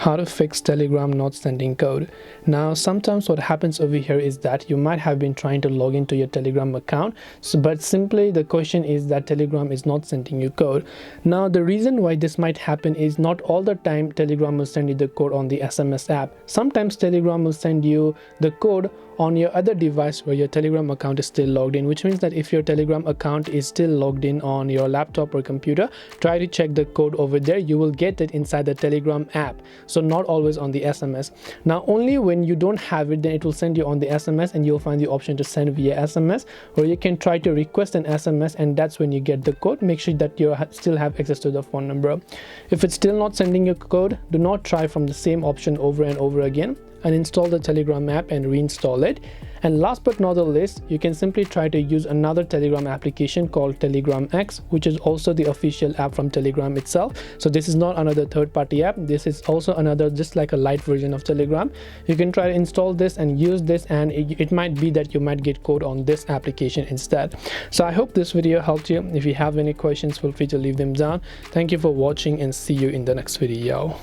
How to fix Telegram not sending code. Now sometimes what happens over here is that you might have been trying to log into your Telegram account, but simply the question is that Telegram is not sending you code. Now the reason why this might happen is not all the time Telegram will send you the code on the SMS app. Sometimes Telegram will send you the code on your other device where your Telegram account is still logged in, which means that if your Telegram account is still logged in on your laptop or computer, try to check the code over there. You will get it inside the Telegram app, so not always on the SMS. Now only when you don't have it, then it will send you on the SMS and you'll find the option to send via SMS, or you can try to request an SMS, and that's when you get the code. Make sure that you still have access to the phone number. If it's still not sending you code, do not try from the same option over and over again. Uninstall the Telegram app and reinstall it. And last but not the least, you can simply try to use another Telegram application called Telegram X, which is also the official app from Telegram itself. So this is not another third-party app. This is also another, just like a light version of Telegram. You can try to install this and use this, and it might be that you might get code on this application instead. So I hope this video helped you. If you have any questions, feel free to leave them down. Thank you for watching and see you in the next video.